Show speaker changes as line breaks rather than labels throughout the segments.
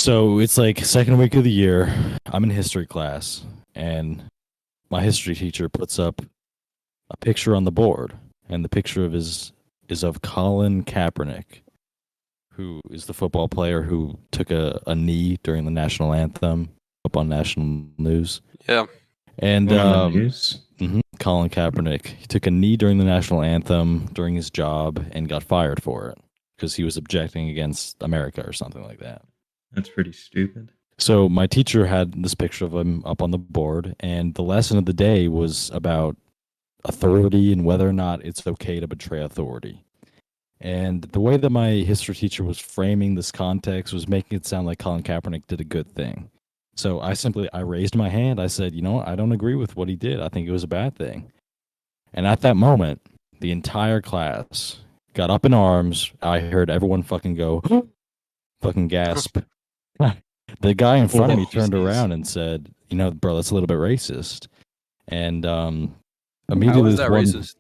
So it's like second week of the year. I'm in history class, and my history teacher puts up a picture on the board, and the picture of his is of Colin Kaepernick, who is the football player who took a knee during the national anthem up on national news.
Yeah.
And
On the news.
Colin Kaepernick, he took a knee during the national anthem during his job and got fired for it because he was objecting against America or something like that.
That's pretty stupid.
So my teacher had this picture of him up on the board, and the lesson of the day was about authority and whether or not it's okay to betray authority. And the way that my history teacher was framing this context was making it sound like Colin Kaepernick did a good thing. So I raised my hand. I said, you know what? I don't agree with what he did. I think it was a bad thing. And at that moment, the entire class got up in arms. I heard everyone fucking go, fucking gasp. The guy in front of me turned around and said, you know, bro, that's a little bit racist. And immediately
How is that
one,
racist?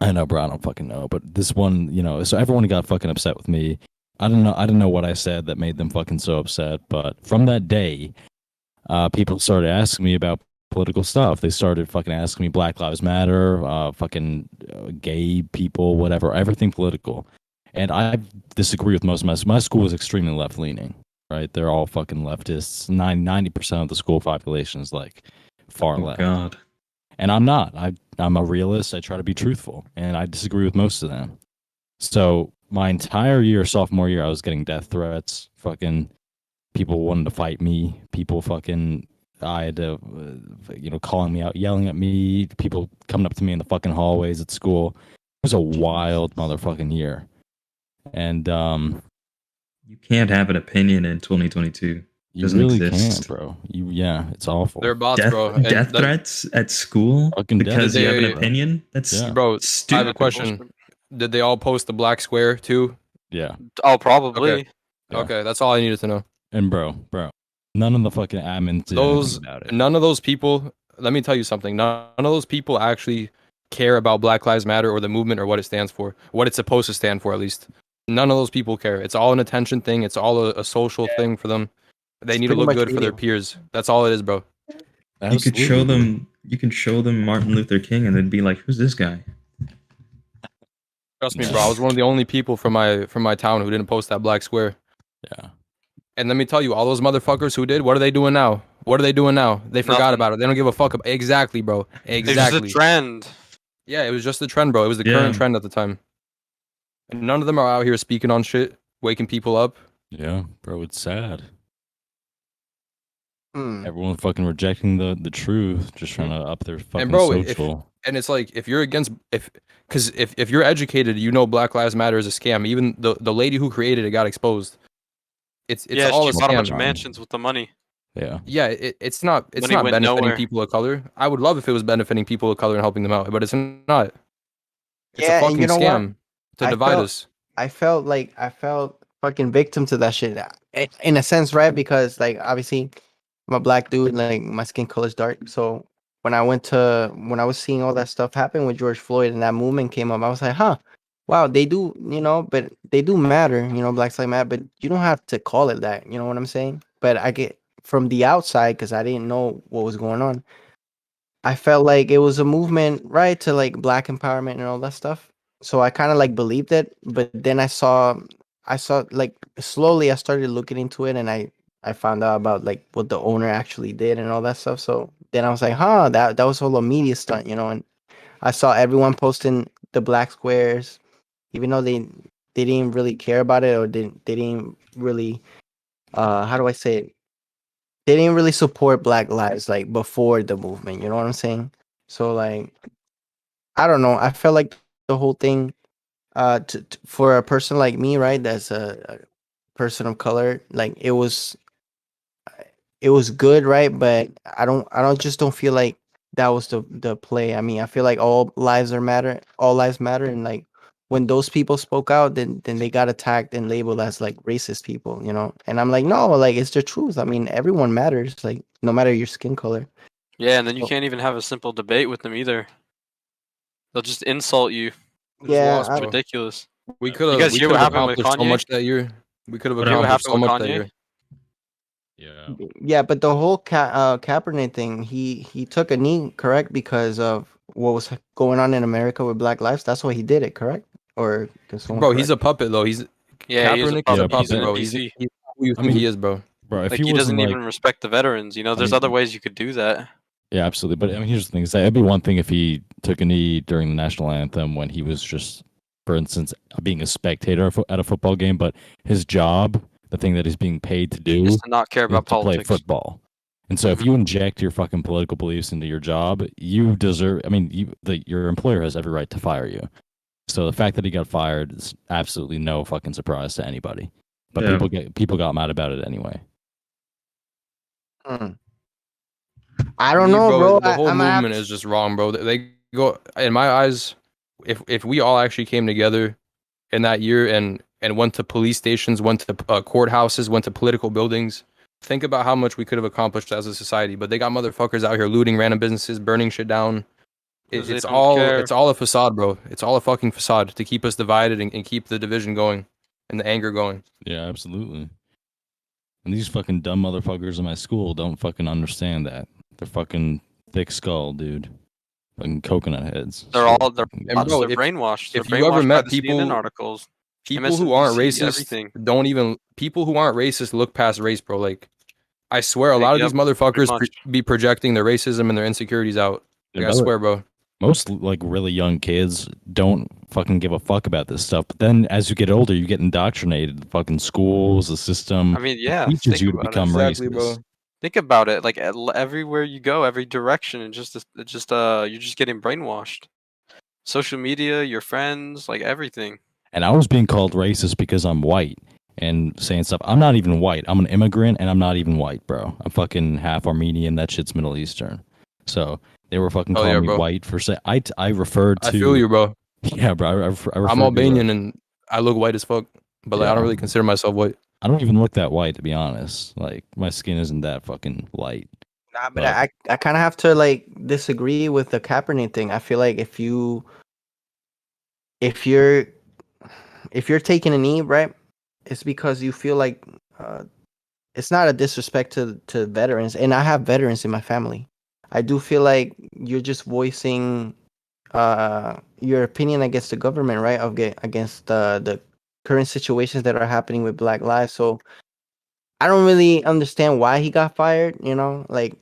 I know, bro, I don't fucking know. But this one, you know, so everyone got fucking upset with me. I didn't know what I said that made them fucking so upset. But from that day, people started asking me about political stuff. They started fucking asking me Black Lives Matter, gay people, whatever, everything political. And I disagree with most of my school is extremely left leaning, right? They're all fucking leftists. 90% of the school population is like far left.
God.
And I'm not. I'm a realist. I try to be truthful, and I disagree with most of them. So my entire year, sophomore year, I was getting death threats. Fucking people wanted to fight me. People fucking, I had to, calling me out, yelling at me. People coming up to me in the fucking hallways at school. It was a wild motherfucking year. And
You can't have an opinion in 2022.
you
Doesn't
really
exist.
can't, bro. It's awful.
They're bots,
Death,
bro. And
death threats at school
Fucking
because
death
you have an
threats, bro.
opinion? That's
Yeah.
Bro, I have
stupid.
a question. Did they all post the black square too?
Yeah.
Oh, probably.
Okay.
Yeah.
Okay, that's all I needed to know.
And bro, none of the fucking admins did anything about it.
None of those people. Let me tell you something. None of those people actually care about Black Lives Matter or the movement or what it stands for, what it's supposed to stand for, at least. None of those people care. It's all an attention thing. It's all a social thing for them. They need to look good for their peers. That's all it is, bro.
You could show them. You can show them Martin Luther King, and they'd be like, "Who's this guy?"
Trust me, bro. I was one of the only people from my town who didn't post that black square.
Yeah.
And let me tell you, all those motherfuckers who did, what are they doing now? What are they doing now? They forgot
Nothing.
about it. They don't give a fuck about exactly, bro. Exactly.
It's just a trend.
Yeah, it was just the trend, bro. It was the current trend at the time. And none of them are out here speaking on shit, waking people up.
Yeah, bro, it's sad.
Hmm.
Everyone fucking rejecting the truth, just trying to up their fucking
And bro,
social.
and it's like if you're against because if you're educated, you know Black Lives Matter is a scam. Even the lady who created it got exposed. It's
Yeah,
all
she
a
bought a
scam.
bunch of mansions with the money.
Yeah.
Yeah, it's not
Money went
benefiting
nowhere.
people of color. I would love if it was benefiting people of color and helping them out, but it's not. It's
Yeah,
a
and
fucking
you know what?
scam to
I
divide
felt-
us.
I felt fucking victim to that shit in a sense, right? Because like obviously I'm a black dude, like my skin color is dark. So when I was seeing all that stuff happen with George Floyd and that movement came up, I was like, huh, wow, they do, but they do matter, Black Lives Matter, but you don't have to call it that, you know what I'm saying? But I get from the outside because I didn't know what was going on. I felt like it was a movement, right, to like black empowerment and all that stuff. So I kind of like believed it, but then I saw like slowly I started looking into it and I found out about like what the owner actually did and all that stuff. So then I was like, huh, that was all a media stunt, and I saw everyone posting the black squares, even though they didn't really care about it or they didn't really how do I say it? They didn't really support black lives like before the movement, you know what I'm saying? So like I don't know, I felt like the whole thing for a person like me, right, that's a person of color, like it was good, right? But I don't feel like that was the play. I mean, I feel like all lives matter, and like when those people spoke out, then they got attacked and labeled as like racist people. And I'm like, no, like it's the truth. I mean, everyone matters, like no matter your skin color.
Yeah, and then you
So-
can't even have a simple debate with them either. They'll just insult you.
Yeah,
It's ridiculous.
We could
You guys hear what
have
happened with
accomplished so
Kanye?
much that year. We could have
What
accomplished
happened
so
with
much
Kanye?
that year.
Yeah.
Yeah, but the whole Kaepernick thing, he took a knee, correct, because of what was going on in America with Black Lives. That's why he did it, correct? Or can someone
Bro, he's
correct?
a puppet though.
Yeah, he is a
Kaepernick is a
puppet. He's
puppet,
an
bro.
NPC.
He's who you
I
think
mean,
he is, bro.
Bro, if
Like
he
he
wasn't
doesn't
like,
even respect the veterans. You know,
I
there's
mean,
other ways you could do that.
yeah, absolutely. But I mean, here's the thing: is that it'd be one thing if he took a knee during the national anthem when he was just, for instance, being a spectator at a football game. But his job, the thing that he's being paid to do,
Just to not care
is
about
to play
politics.
football. And so, if
Mhm.
you inject your fucking political beliefs into your job, you deserve. I mean, your employer has every right to fire you. So the fact that he got fired is absolutely no fucking surprise to anybody. But
Yeah.
people got mad about it anyway.
Hmm. I don't know,
bro.
bro.
The whole
I'm gonna have
movement is just wrong, bro. They go in my eyes. If we all actually came together in that year and went to police stations, went to courthouses, went to political buildings, think about how much we could have accomplished as a society. But they got motherfuckers out here looting random businesses, burning shit down.
'Cause they
It's
don't
all
care.
it's all a facade, bro. It's all a fucking facade to keep us divided and keep the division going and the anger going.
Yeah, absolutely. And these fucking dumb motherfuckers in my school don't fucking understand that. They're fucking thick skull, dude. Fucking coconut heads.
They're
Straight
all they're
fucking
And bro,
they're
idiots.
brainwashed. They're
if you ever
brainwashed by
met
the CNN
people
articles,
people who aren't
MSNBC,
racist
everything.
don't even people who aren't racist look past race, bro. Like I swear, a lot of
Yep,
these
pretty
motherfuckers
much.
be projecting their racism and their insecurities out. Like,
Yeah,
I
brother,
swear, bro.
most like really young kids don't fucking give a fuck about this stuff. But then as you get older, you get indoctrinated. The fucking schools, the system
I mean,
it
yeah,
teaches
think
you to
about it.
become
Exactly,
racist.
bro.
Think about it. Like everywhere you go, every direction, and you're just getting brainwashed. Social media, your friends, like everything.
And I was being called racist because I'm white and saying stuff. I'm not even white. I'm an immigrant and I'm not even white, bro. I'm fucking half Armenian. That shit's Middle Eastern. So they were fucking
Oh
calling
yeah,
me
bro.
white for say. I referred to.
I feel you, bro.
Yeah, bro. I referred
I'm
to.
Albanian and I look white as fuck, but like I
Yeah.
don't really consider myself white.
I don't even look that white, to be honest. Like my skin isn't that fucking light.
Nah, but
But
I kind of have to like disagree with the Kaepernick thing. I feel like if you're if you're taking a knee, right, it's because you feel like it's not a disrespect to veterans, and I have veterans in my family. I do feel like you're just voicing your opinion against the government, right? Against the current situations that are happening with Black Lives. So I don't really understand why he got fired. You know, like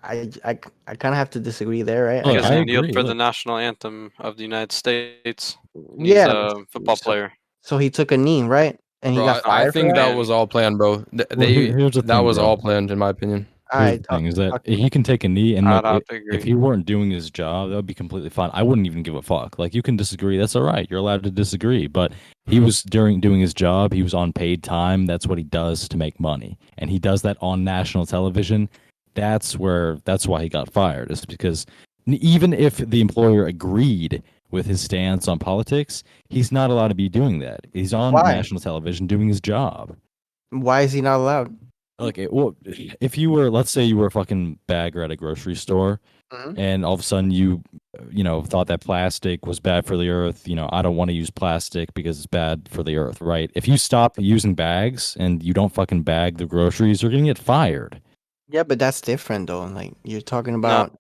I kind of have to disagree there, right?
Look,
Because
I
he
I,
kneeled
agree.
for the
Look,
national anthem of the United States. And he's
yeah.
a football
So,
player.
so he took a knee, right? And he
Bro,
got
I
fired for
think
that.
that
Man.
was all planned, bro.
well, here's the
That
thing,
was
bro.
all planned, in my opinion.
All
Here's the
right,
thing: is that he can take a knee, and
I'd
look,
have to
if
agree.
he weren't doing his job, that would be completely fine. I wouldn't even give a fuck. Like you can disagree, that's all right. You're allowed to disagree. But he was during doing his job. He was on paid time. That's what he does to make money, and he does that on national television. That's why he got fired. Is because even if the employer agreed with his stance on politics, he's not allowed to be doing that. He's on
Why?
national television doing his job.
Why is he not allowed?
Like, well, if you were, let's say you were a fucking bagger at a grocery store,
Mhm.
and all of a sudden you, thought that plastic was bad for the earth. I don't want to use plastic because it's bad for the earth, right? If you stop using bags and you don't fucking bag the groceries, you're gonna get fired.
Yeah, but that's different though. Like you're talking
No.
about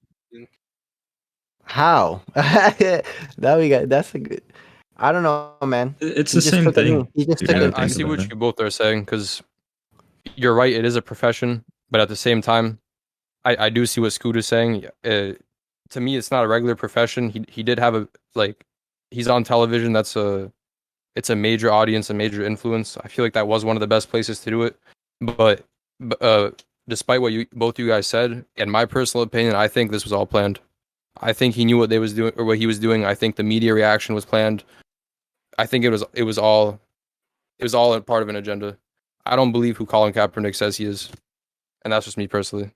how? That we got. That's a good. I don't know, man.
It's
He
the
just
same
took a knee.
thing.
He just
You
took
gotta
a.
I
think
see
about
what
it.
you both are saying because you're right. It is a profession, but at the same time, I do see what Scoot is saying. To me, it's not a regular profession. He did have he's on television. It's a major audience, a major influence. I feel like that was one of the best places to do it. But, despite what both you guys said, in my personal opinion, I think this was all planned. I think he knew what they was doing or what he was doing. I think the media reaction was planned. I think it was all a part of an agenda. I don't believe who Colin Kaepernick says he is, and that's just me personally.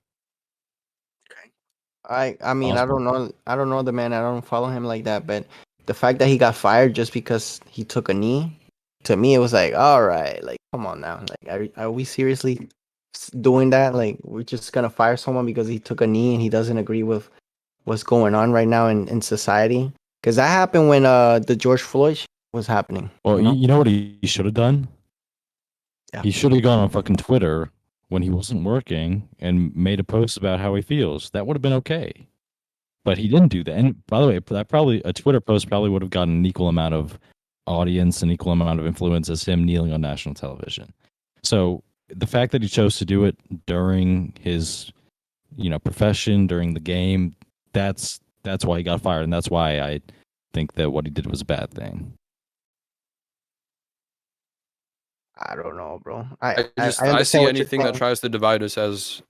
I mean,
Possible.
I don't know the man. I don't follow him like that. But the fact that he got fired just because he took a knee, to me, it was like, all right, like, come on now. Like, are we seriously doing that? Like, we're just gonna fire someone because he took a knee and he doesn't agree with what's going on right now in society? Because that happened when the George Floyd was happening.
Well,
You know?
you know what he should have done?
Yeah.
He should have gone on fucking Twitter when he wasn't working and made a post about how he feels. That would have been okay. But he didn't do that. And by the way, that probably a Twitter post probably would have gotten an equal amount of audience and equal amount of influence as him kneeling on national television. So the fact that he chose to do it during his, profession, during the game, that's why he got fired, and that's why I think that what he did was a bad thing.
I don't know, bro.
I
understand
see
what you're
anything that
saying.
tries to divide us as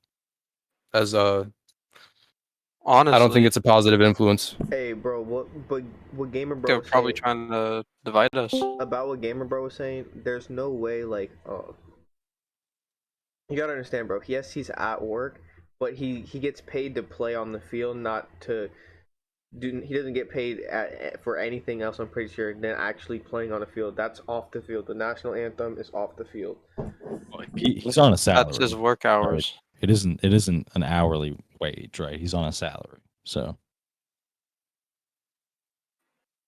Honestly,
I don't think it's a positive influence.
Hey, bro, what Gamer Bro
they're
was
probably
saying
trying to divide us.
about what Gamer Bro was saying, there's no way, like, you gotta understand, bro. Yes, he's at work, but he gets paid to play on the field, not to do. He doesn't get paid for anything else, I'm pretty sure, than actually playing on the field. That's off the field. The national anthem is off the field.
He's on a salary.
That's his work hours.
It isn't an hourly wage, right? He's on a salary. So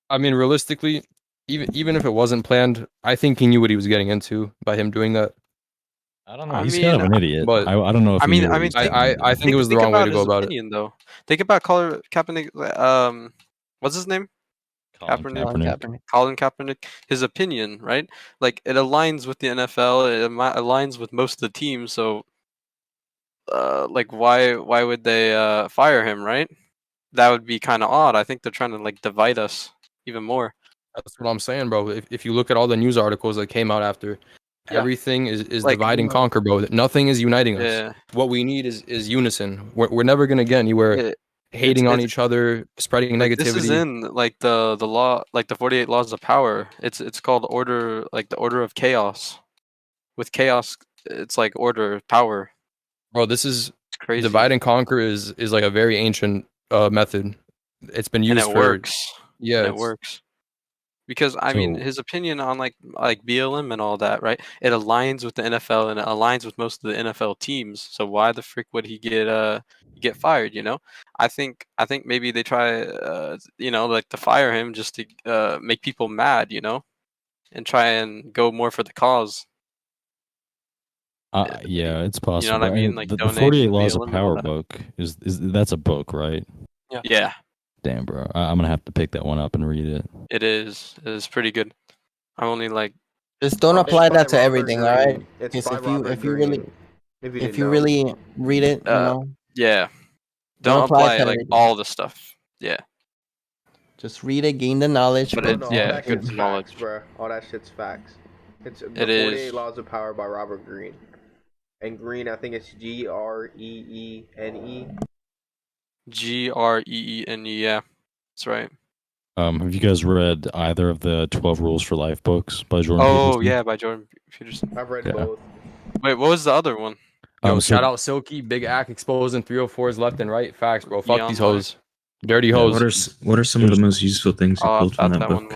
I mean, realistically, even if it wasn't planned, I think he knew what he was getting into by him doing that.
I don't know.
I
He's kind of
mean,
an idiot.
but-
I don't know if
I
he
mean,
knew what
I
he
mean,
was getting
I
into.
think it was the wrong way to go about it.
opinion, though. Think about Kaepernick. What's his name?
Colin
Kaepernick.
Colin Kaepernick. His opinion, right? Like it aligns with the NFL. It aligns with most of the teams. So, like, why would they fire him, right? That would be kind of odd. I think they're trying to like divide us even more.
That's what I'm saying, bro. If you look at all the news articles that came out after,
Yeah.
everything is
Like,
divide and conquer, bro. Nothing is uniting us.
Yeah.
What we need is unison. We're never gonna get anywhere
Yeah.
hating on
it's-
each other, spreading
Like,
negativity.
this is in like the law, like the 48 laws of power. It's called order, like the order of chaos. With chaos, it's like order, power.
Bro, this is
It's crazy.
divide and conquer is like a very ancient method. It's been
and
used
it
for
works.
yeah,
And it
it's-
works. Because I mean,
So-
his opinion on like BLM and all that, right? It aligns with the NFL and it aligns with most of the NFL teams. So why the frick would he get fired? You know, I think maybe they try, like to fire him just to make people mad, and try and go more for the cause.
Yeah, it's possible.
what I mean?
And
Like,
the
donate
48
to
Laws of
BLM and all
Power
that.
book is that's a book, right?
Yeah,
Damn, bro. I'm gonna have to pick that one up and read it.
it is. It is pretty good. I'm only like,
Just don't
It's
apply
by
that to
Robert
everything, all
Greene.
right?
It's
Because
by
if you
Robert
if you really
Greene,
if
didn't
you
know.
really read it,
yeah.
Don't
Don't
apply
apply
to
like
everything.
all the stuff. Yeah.
just read it, gain the knowledge.
But
No,
it-
no,
yeah,
all that
good
shit's
knowledge.
facts, bro. All that shit's facts. It's the
It is.
48 Laws of Power by Robert Greene. And Green, I think it's Greene.
Greene. Yeah, that's right.
Have you guys read either of the 12 Rules for Life books by Jordan
Oh
Peterson?
yeah, by Jordan Peterson.
I've read
Yeah.
both.
Wait, what was the other one?
Yo,
So-
shout out Silky, Big Ack exposing 304s left and right. Facts, bro. Fuck
Yeah,
these
I'm
hoes. Dirty
Yeah,
hoes.
What are some of the most useful things you
Oh,
pulled from
about
that
that one
book?